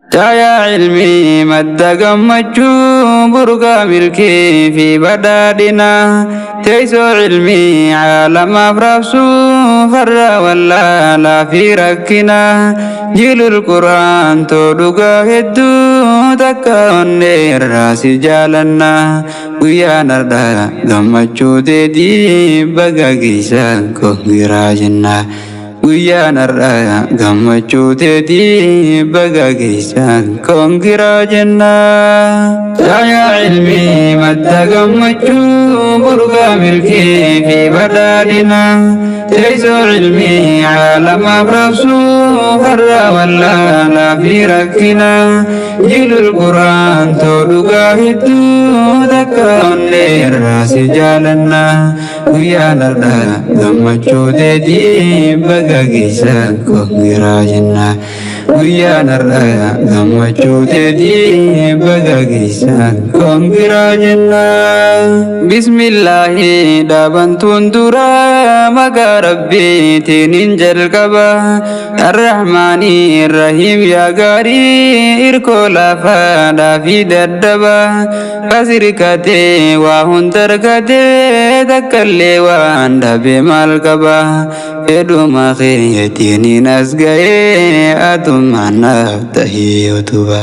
Cahaya ilmi madda gammachuu burqaa milkii fi badhaadhina teessoo ilmi caalamaaf raabsuu farra wallaalaa fi rakkina jilul quraan too dhugaa hedduu takka onnee irraa si jaalanna guyyaan har'aa gammachuu teetii baga geessan kongiraa jenna. Guyyaan har'aa gammachuu teetii baga geessan kongiraa jenna. Cahaya ilmi madda gammachuu burqaa milkii fi badhaadhina teessoo ilmi caalamaaf raabsuu farra wallaalaa fi rakkina jilul quraan too dhugaa hedduu takka onnee irraa si jaalanna guyyaan har'aa gammachuu teetii baga geessan kongiraa jenna. Guyyaan har'aa gammachuu teetii baga geessan kongiraa jenna. Bismillaahi dhaabantuun dura maqaa rabbiitiin jalqaba arrahmaanii rahiim yaa gaarii irkoo laafaadhaa fi daddaba kasirkatee waa hunda argatee takkallee waan dhabe maal qaba fedhuma keeyyatiin as ga'ee atummaan naaf tahee utuba.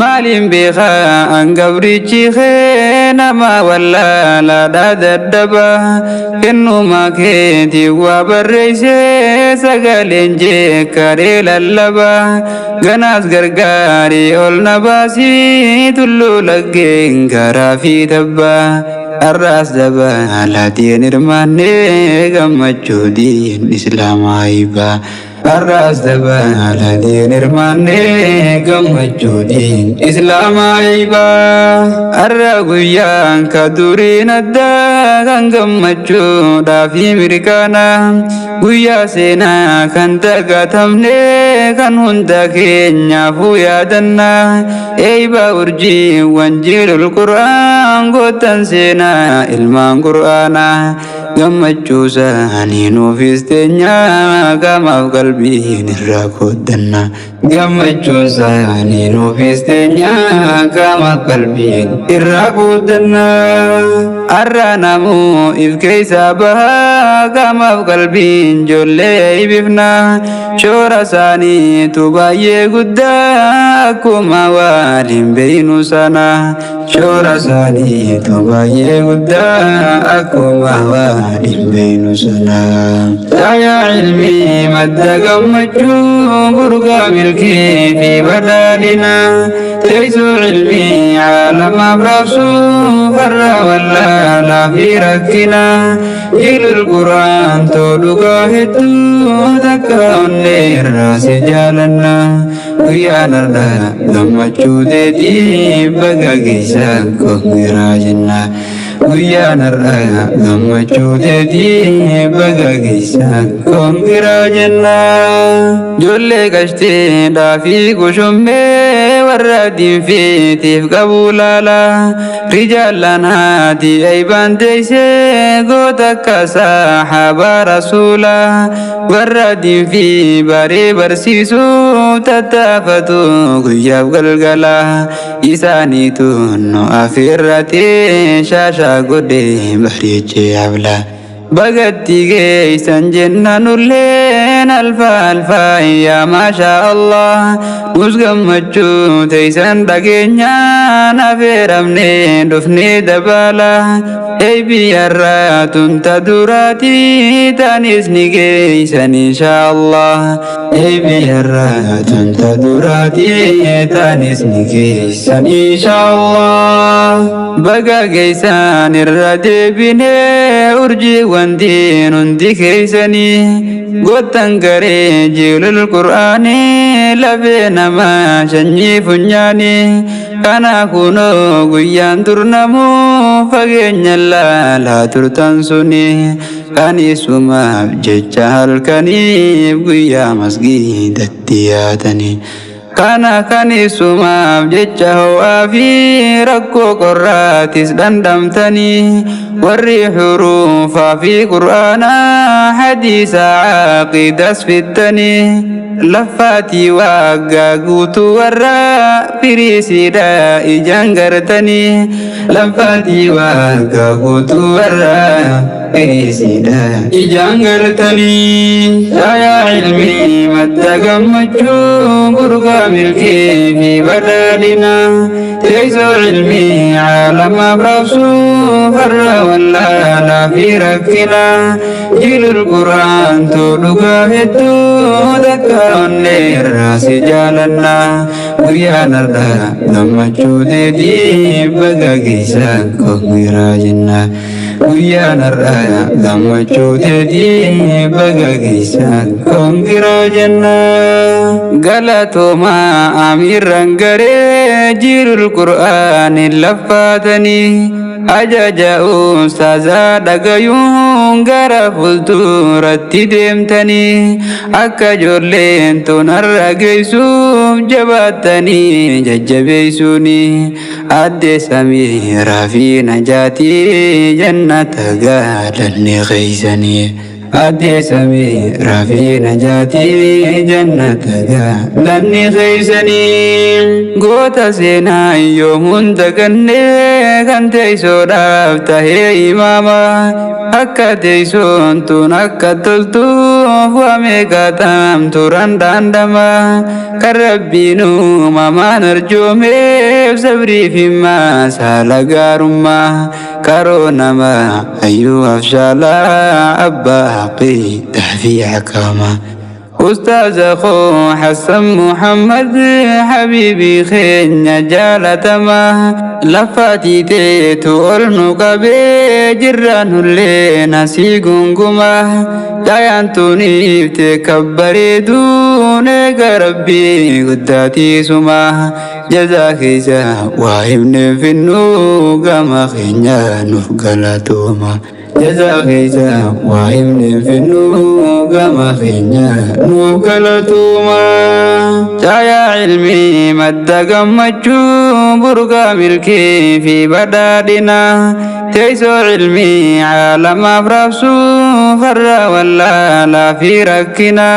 Maalin beekaa an gabrichi kee nama wallaalaadhaa daddaba kennuma keetii waa barreessee sagaleen jeekkaree lallaba ganaas gargaarii ol na baasii tulluu laggeen garaa fi tabba arraas dabalaatiin hirmaannee gammachuu diin islaamaa hiba. Arraas dabalaatiin hirmaannee gammachuu diin islaamaa hiba. Arra guyyaan ka duriin addaa kan gammachuudhaa fi mirkaana guyyaa seenaa kan dagatamne kan hunda keenyaafuu yaadanna eeyba urjiiwwan jilul quraan gootan seenaa ilmaan quraanaa gammachuu isaanii nuufis teenyaa gamaaf qalbiin irraa kooddanna gammachuu isaanii nuufis teenyaa gamaaf qalbiin irraa kooddanna arra namuu if keeysaa bahaa gamaaf qalbiin ijoollee ibifna shoora isaaniitu baay'ee guddaa akkuma waliin beeynu sana shoora isaaniitu baay'ee guddaa akkuma waliin beeynu sana. Cahaya ilmi madda gammachuu burqaa milkii fi badhaadhina teessoo ilmi caalamaaf raabsuu farra wallaalaa fi rakkina jilul quraan too dhugaa hedduu takka onnee irraa si jaalanna guyyaan har'aa gammachuu teetii baga geessan kongiraa jenna. Guyyaan har'aa gammachuu teetii baga geessan kongiraa jenna. Ijoollee qashteedhaa fi qushummee warra diinfiitiif qabu laala rijaalaan haati eeybaan teeysee goota akka saxaabaa rasuula warra diinfii baree barsiisuu tattaafatu guyyaaf galgala isaaniitu nu afeerratee shaashaa godhee bareechee habla. Bagatti geessan jenna nulleen alfa alfa yaa maashaa Allah nus gammachuu teeysan dhageenyaan afeeramnee dhufnee dabala eeybi yarraa tunta duraatii taanis ni geessan inshaa Allah eeybi yarraa tunta duraatii taanis ni geessan inshaa Allah baga geessan irra deebinee urjii wantiin hundi keeysanii gootan garee jilul qur'aanii lafee namaa sanyii funyaanii kana kunoo guyyaan turnamuu fageenya laalaa turtan suni kan isumaaf jecha halkaniif guyyaa masgiidatti yaatanii kana kanisumaaf jecha ho'aa fi rakkoo qorraatis dandamtanii warri huruufaa fi qur'aanaa hadiisa caqiidas fittanii laffaatii waggaa guutuu warra firiisiidha ijaan gartanii laffaatii waggaa guutuu warra firiisiidha ijaan gartanii shaayaa ilmii madda gammachuu burgaa milkii fi badhaadhina teessoo ilmii caalamaaf raabsuu farra wallaalaa fi rakkina jilul quraan too dhugaa hedduu takka onneerraa si jaalanna guyyaan har'a gammachuu teetii baga geessan kongiraa jenna guyyaan har'a gammachuu teetii baga geessan kongiraa jenna galatoomaa amiirran garee jirul qur'aanin laffaatanii ajaja ustaazaa dhagayuun gara fuulduratti deemtanii akka ijoolleen tun har'a geessuuf jabaattanii jajjabeessuuni adde Samiiraa fi Najaatii jannata gaadhanne keeysanii adde Samiiraa fi Najaatii jannata gaadhanne keeysanii goota seenaa yoomuun dagannee kan teessoodhaaf tahee imaama akka teessoon tun akka toltuuf waamee gaatam turan dandama kan rabbiin uumamaan arjoomeef sabriif himmaa saala gaarummaa karoo nama ayyuu afshaalaa abbaa haqii tahfii xakaama أستاذ أخو حسن محمد حبيبي خينيا جالتما لفاتي تيتو النقبي جران اللي نسيقنقما جايانتوني تكبري دون قربي قداتي سما جزاك إذا واهمن في النوغما خينيا نفقلتوما جزاك إذا واهمن في النوغما خينيا نوغلتوما شايا علمي مدى قمجو برقا ملكي في بدادنا تيسو علمي عالم أفرابسو فرا ولا لا في ركنا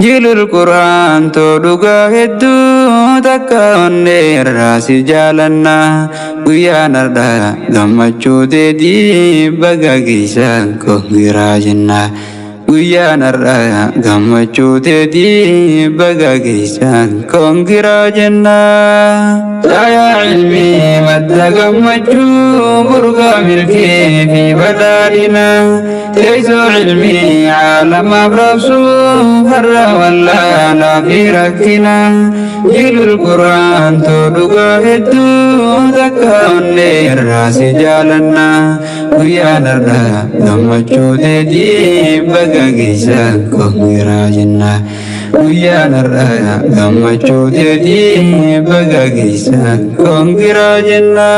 جيل القرآن تودقا هدو تكا ونير راسي جالنا ويا نردا قمجو تيدي بقا قيسان كوكيرا جنا ويا نرى gammachuu teetii baga geessan kongiraa jenna shaayaa ilmii madda gammachuu burgaa milkii fi badhaadhina teessoo ilmii caalamaaf raabsuu farra wallaalaa fi rakkina jilul quraan too dhugaa hedduu takka onneerraa si jaalanna guyyaa narra gammachuu teetii baga geessan kongiraa jenna guyyaa narra gammachuu teetii baga geessan kongiraa jenna